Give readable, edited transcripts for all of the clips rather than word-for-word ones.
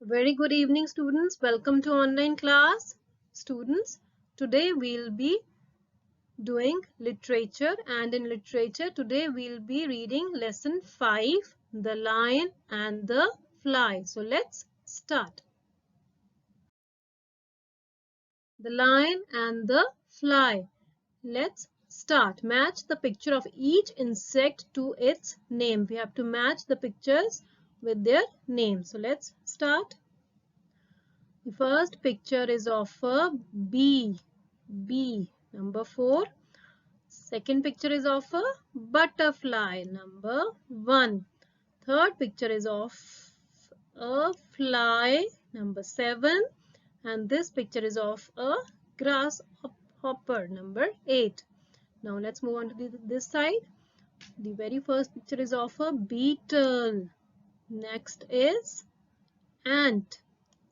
Very good evening, students. Welcome to online class. Students, today we'll be doing literature, and in literature today we'll be reading lesson 5, The Lion and the Fly. So let's start. The Lion and the Fly. Let's start. Match the picture of each insect to its name. We have to match the pictures with their name. So let's start. The first picture is of a bee. Number 4. Second picture is of a butterfly. Number 1. Third picture is of a fly. Number 7. And this picture is of a grasshopper. Number 8. Now let's move on to this side. The very first picture is of a beetle. Next is ant.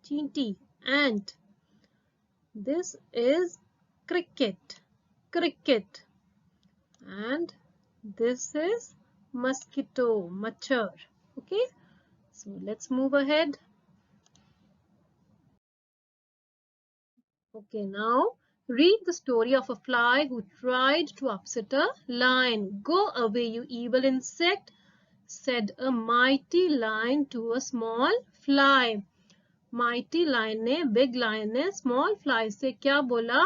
Chinty, ant. This is cricket. And this is mosquito, machar. Okay, so let's move ahead. Okay, now read the story of a fly who tried to upset a lion. Go away, you evil insect, said a mighty lion to a small fly. Mighty lion ने, big lion ने small fly से क्या बोला?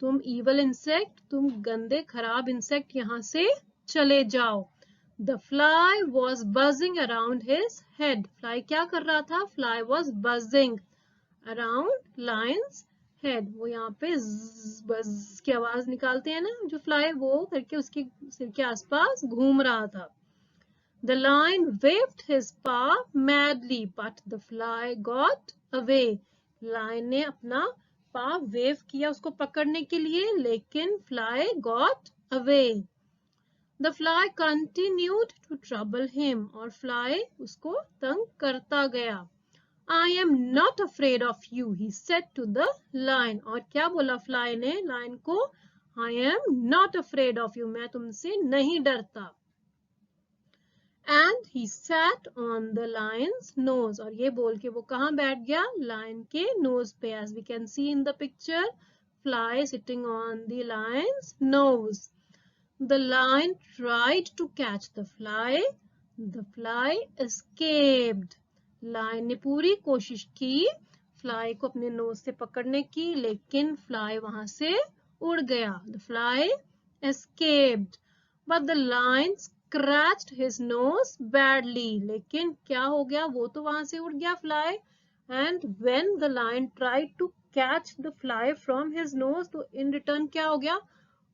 तुम evil insect, तुम गंदे खराब insect यहाँ से चले जाओ. The fly was buzzing around his head. Fly क्या कर रहा था? Fly was buzzing around lion's head. वो यहाँ पे buzz की आवाज निकालते हैं ना जो fly, वो करके उसके सिर के आसपास घूम रहा था. The lion waved his paw madly, but the fly got away. Lion ने अपना paw wave किया उसको पकड़ने के लिए, लेकिन fly got away. The fly continued to trouble him, और fly उसको तंग करता गया. I am not afraid of you, he said to the lion. और क्या बोला fly ने lion को? I am not afraid of you, मैं तुमसे नहीं डरता. And he sat on the lion's nose. और ये बोल के वो कहाँ बैठ गया? Lion के nose पे. As we can see in the picture, fly sitting on the lion's nose. The lion tried to catch the fly. The fly escaped. Lion ने पूरी कोशिश की fly को अपने nose से पकड़ने की, लेकिन fly वहां से उड़ गया. The fly escaped. But the lion scratched his nose badly. लेकिन क्या हो गया? वो तो वहां से उड़ गया fly. And when the lion tried to catch the fly from his nose, तो in return क्या हो गया?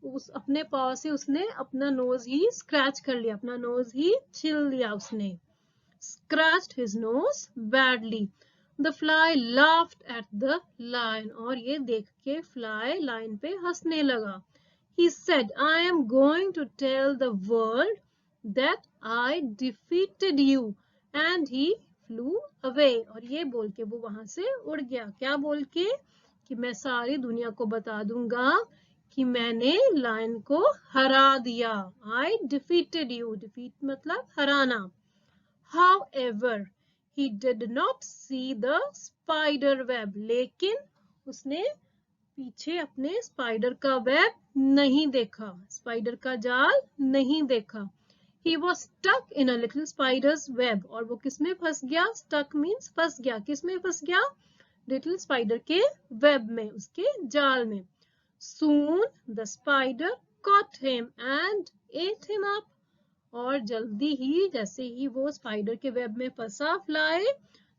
उस अपने पाव से उसने अपना nose ही scratch कर लिया, अपना nose ही छिल लिया उसने. Scratched his nose badly. The fly laughed at the lion. और ये देख के fly lion पे हंसने लगा. He said, I am going to tell the world that I defeated you. And he flew away. और ये बोल के वो वहां से उड़ गया. क्या बोल के? कि मैं सारी दुनिया को बता दूंगा कि मैंने लायन को हरा दिया. I defeated you. Defeat मतलब हराना. However, he did not see the spider web. लेकिन उसने पीछे अपने स्पाइडर का वेब नहीं देखा, स्पाइडर का जाल नहीं देखा. He was stuck in a little spider's web. और वो किसमें फंस गया? Stuck means फंस गया. किसमें फंस गया? Little spider के web में, उसके जाल में. Soon the spider caught him and ate him up. और जल्दी ही, जैसे ही वो स्पाइडर के वेब में फंसा फ्लाई,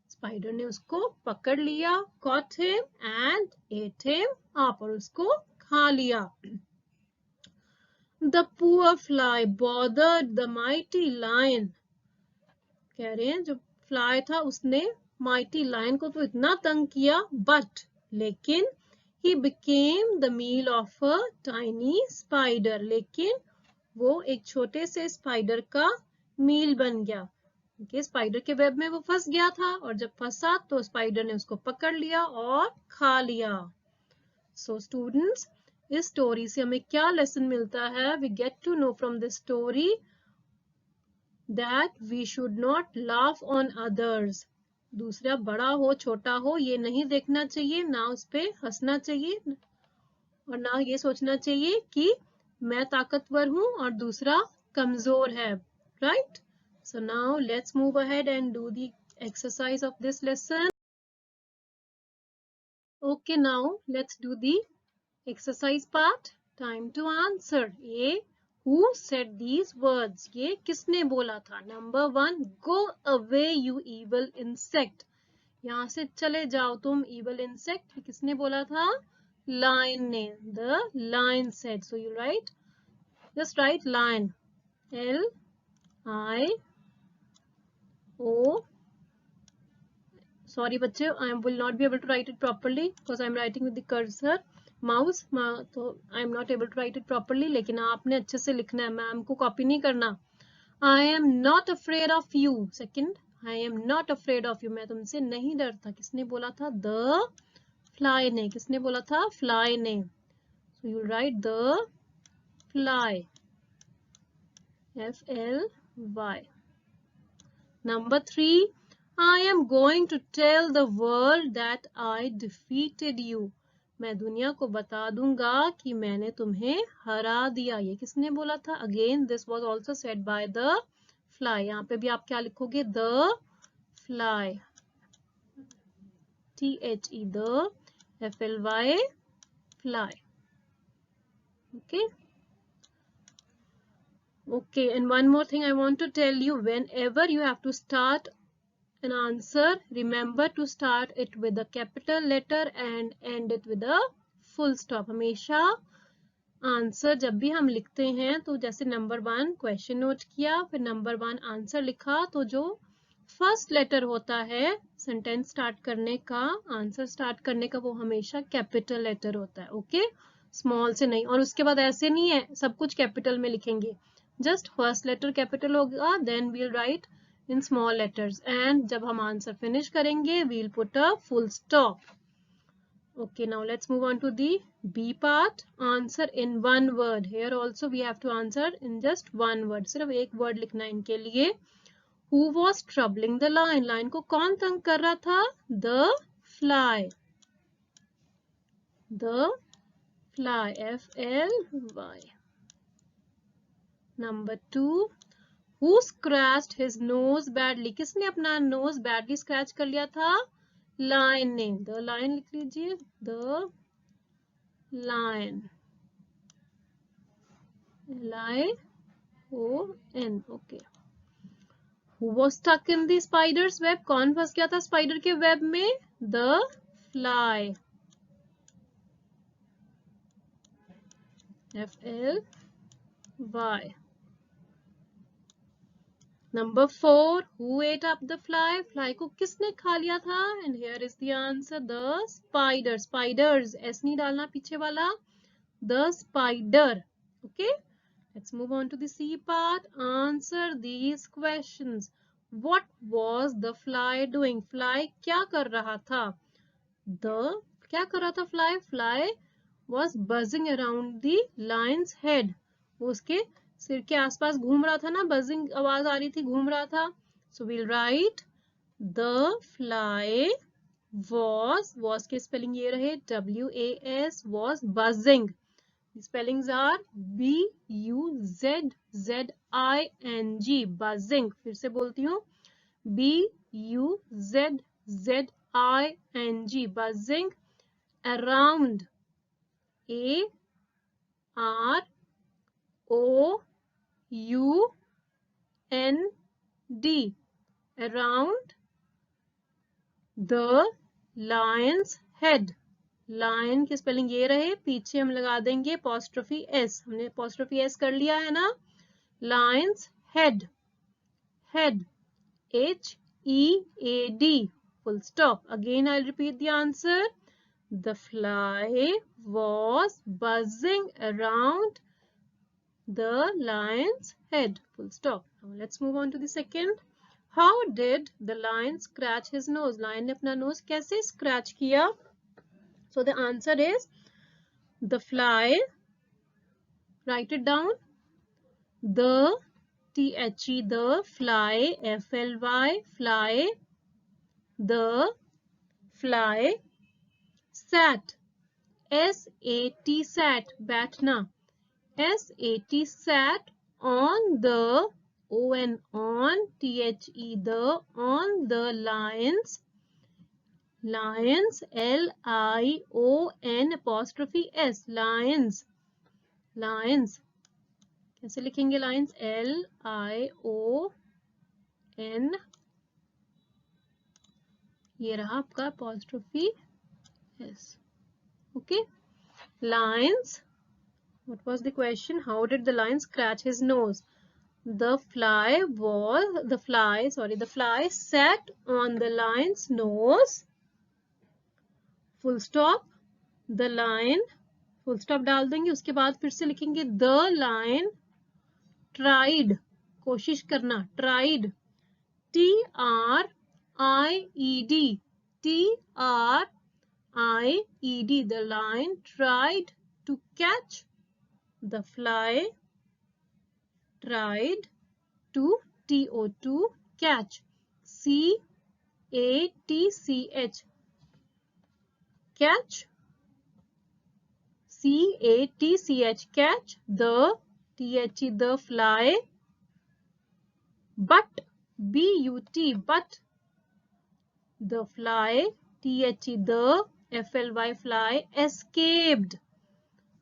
स्पाइडर ने उसको पकड़ लिया. caught him and ate him up. और उसको खा लिया. The poor fly bothered the mighty lion. कह रहे हैं जो फ्लाई था उसने mighty lion को तो इतना तंग किया, but लेकिन he became the meal of a tiny spider. लेकिन वो एक छोटे से स्पाइडर का मील बन गया. कि स्पाइडर के वेब में वो फंस गया था, और जब फंसा तो स्पाइडर ने उसको पकड़ लिया और खा लिया. सो स्टूडेंट्स, इस स्टोरी से हमें क्या लेसन मिलता है? We get to know from this story that we should not laugh on others. दूसरा बड़ा हो छोटा हो ये नहीं देखना चाहिए, ना उस पे हंसना चाहिए और ना ये सोचना चाहिए कि मैं ताकतवर हूं और दूसरा कमजोर है. Right? So now let's move ahead and do the exercise of this lesson. Okay, now let's do the exercise part. Time to answer. A. Who said these words? ये किसने बोला था? Number 1. Go away you evil insect. यहाँ से चले जाओ तुम evil insect. किसने बोला था? Lion ने. The lion said. So you write, just write lion. L-I-O. Sorry बच्चे, I will not be able to write it properly because I am writing with the cursor. Mouse, तो I am not able to write it properly. लेकिन आपने अच्छे से लिखना है, ma'am को copy नहीं करना. I am not afraid of you. Second, I am not afraid of you. मैं तुमसे नहीं डरता. किसने बोला था? The fly ने. किसने बोला था? Fly ने. So you write the fly. F-L-Y. Number 3. I am going to tell the world that I defeated you. मैं दुनिया को बता दूंगा कि मैंने तुम्हें हरा दिया. ये किसने बोला था? Again, this was also said by the fly. यहाँ पे भी आप क्या लिखोगे? The fly. T-H-E, the F-L-Y, fly. Okay. Okay, and one more thing I want to tell you. Whenever you have to start an answer, remember to start it with a capital letter and end it with a full stop. हमेशा answer जब भी हम लिखते हैं तो जैसे number 1 question note किया, फिर नंबर 1 आंसर लिखा, तो जो फर्स्ट लेटर होता है सेंटेंस स्टार्ट करने का, आंसर स्टार्ट करने का, वो हमेशा कैपिटल लेटर होता है. ओके, स्मॉल से नहीं. और उसके बाद ऐसे नहीं है सब कुछ कैपिटल में लिखेंगे. जस्ट फर्स्ट लेटर कैपिटल होगा, then we'll write in small letters, and जब हम आंसर फिनिश करेंगे we'll put a full stop. Okay, now let's move on to the B part. Answer in one word. Here also we have to answer in just one word. सिर्फ एक word लिखना है इनके लिए. Who was troubling the lion? Lion को कौन तंग कर रहा था? The fly. The fly. F-L-Y. Number 2. Who scratched his nose badly? किसने अपना nose badly scratch कर लिया था? Lion ने. The lion लिख लीजिए. The lion. L-I-O-N. Okay. Who was stuck in the spider's web? कौन फंस गया था spider के web में? The fly. F-L-Y. Number 4. Who ate up the fly? Fly को किसने खा लिया था? And here is the answer. The spider. Spiders. S नहीं डालना पीछे वाला. The spider. Okay. Let's move on to the C part. Answer these questions. What was the fly doing? Fly क्या कर रहा था? क्या कर रहा था fly? Fly was buzzing around the lion's head. उसके सिर के आसपास घूम रहा था ना, buzzing आवाज आ रही थी, घूम रहा था. So we'll write the fly was के spelling ये रहे, W-A-S, was buzzing. The spellings are B-U-Z-Z-I-N-G. buzzing. फिर से बोलती हूँ, B-U-Z-Z-I-N-G. buzzing around. A-R-O-U-N-D. around the lion's head. Lion की स्पेलिंग ये रहे, पीछे हम लगा देंगे अपॉस्ट्रोफी एस. हमने अपॉस्ट्रोफी एस कर लिया है ना. Lion's head. Head. H-E-A-D. full stop. Again I'll repeat the answer. The fly was buzzing around the lion's head. Full stop. Now let's move on to the second. How did the lion scratch his nose? Lion ने अपना nose कैसे scratch किया? So the answer is the fly. Write it down. The fly, F-L-Y, fly The fly sat. S-A-T sat, बैठना. S-A-T sat on the O-N on T-H-E the on the lions. Lions L-I-O-N apostrophe S lions. Lions कैसे लिखेंगे lions? L-I-O-N ये रहा आपका apostrophe S. Okay. Lions. What was the question? How did the lion scratch his nose? The fly sat on the lion's nose. Full stop. The lion. Full stop डाल देंगे. उसके बाद फिर से लिखेंगे the lion tried. कोशिश करना. Tried. T-R-I-E-D. T-R-I-E-D. The lion tried to catch. The fly tried to T-O-2 catch. C-A-T-C-H catch. C-A-T-C-H catch. The T-H-E the fly. But B-U-T but the fly. T-H-E the F-L-Y fly escaped.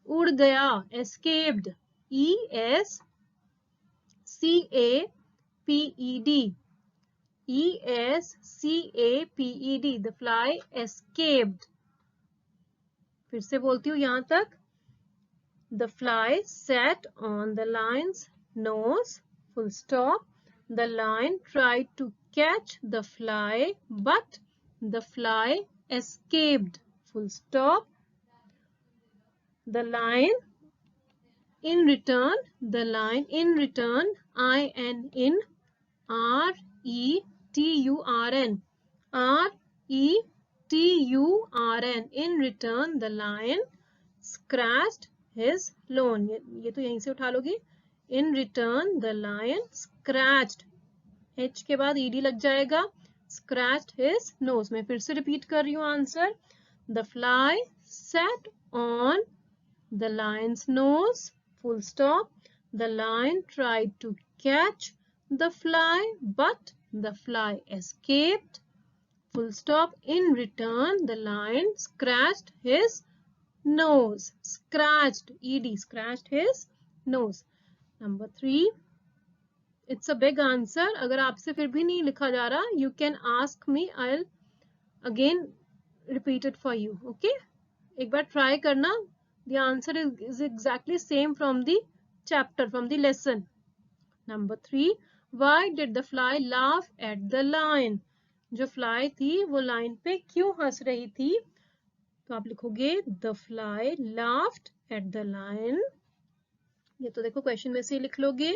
उड़ गया. Escaped. E-S-C-A-P-E-D. E-S-C-A-P-E-D. The fly escaped. फिर से बोलती हूँ यहाँ तक. The fly sat on the lion's nose. Full stop. The lion tried to catch the fly, but the fly escaped. Full stop. The lion in return. The lion in return. I-N in R-E-T-U-R-N. R-E-T-U-R-N. In return, the lion scratched his nose. ये तो यहीं से उठा लोगे. In return, the lion scratched. H के बाद ED लग जाएगा. Scratched his nose. मैं फिर से repeat कर रही हूँ answer. The fly sat on the lion's nose. Full stop. The lion tried to catch the fly, but the fly escaped. Full stop. In return, the lion scratched his nose. Scratched. ED. Scratched his nose. Number 3. It's a big answer. अगर आपसे फिर भी नहीं लिखा जा रहा, you can ask me. I'll again repeat it for you. Okay? एक बार try करना. The answer is exactly same from the chapter, from the lesson. Number 3. Why did the fly laugh at the lion? जो fly थी वो lion पे क्यों हंस रही थी? तो आप लिखोगे the fly laughed at the lion. ये तो देखो क्वेश्चन में से लिख लोगे.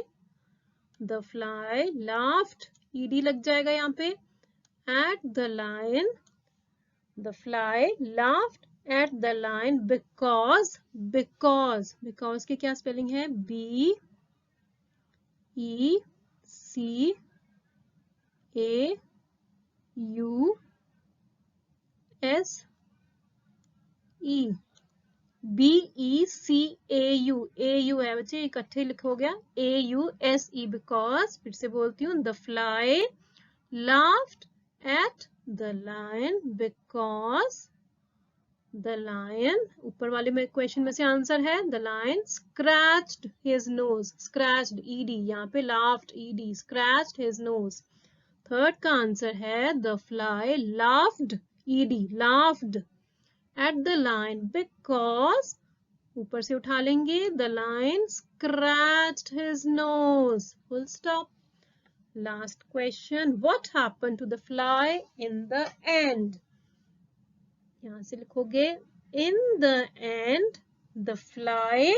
The fly laughed. ED लग जाएगा यहाँ पे. At the lion. The fly laughed at the lion because के क्या स्पेलिंग है? B-E-C-A-U-S-E. B-E-C-A-U. A-U है बच्चे, इकट्ठे लिखो गया. A-U-S-E because, फिर से बोलती हूँ, the fly laughed at the lion because the lion, ऊपर वाले में क्वेश्चन में से आंसर है, the lion scratched his nose. Scratched, ED, यहाँ पे laughed, ED, scratched his nose. Third का आंसर है the fly laughed, ED, laughed at the lion because, ऊपर से उठा लेंगे, the lion scratched his nose. Full stop. Last question. What happened to the fly in the end? यहाँ से लिखोगे, in the end, the fly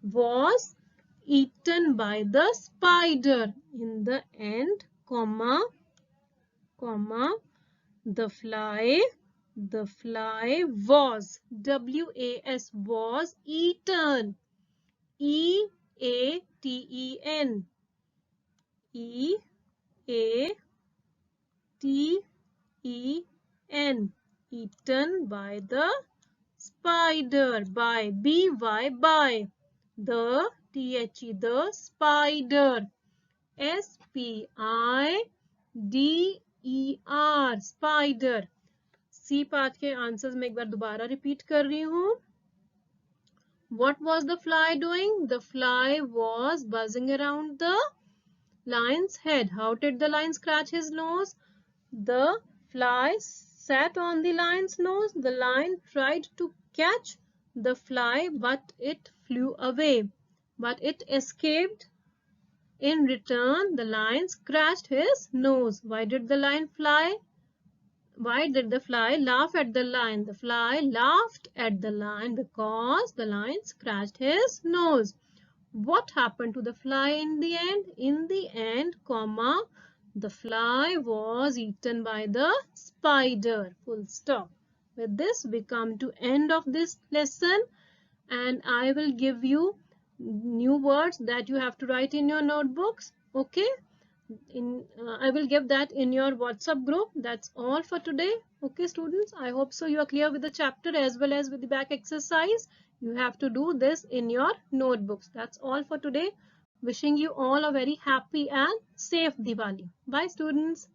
was eaten by the spider. In the end, comma, the fly was, W-A-S, was eaten. E-A-T-E-N. E-A-T-E-N. E-N. Eaten by the spider. By. B-Y. By. The. T-H-E. The spider. S-P-I-D-E-R. Spider. C part के answers में एक बार दोबारा repeat कर रही हूँ. What was the fly doing? The fly was buzzing around the lion's head. How did the lion scratch his nose? The fly sat on the lion's nose. The lion tried to catch the fly, but it flew away. But it escaped. In return, the lion scratched his nose. Why did the lion fly? Why did the fly laugh at the lion? The fly laughed at the lion because the lion scratched his nose. What happened to the fly in the end? In the end, comma, the fly was eaten by the spider. Full stop. With this, we come to end of this lesson, and I will give you new words that you have to write in your notebooks. Okay? I will give that in your WhatsApp group. That's all for today. Okay, students, I hope so you are clear with the chapter as well as with the back exercise. You have to do this in your notebooks. That's all for today. Wishing you all a very happy and safe Diwali. Bye, students.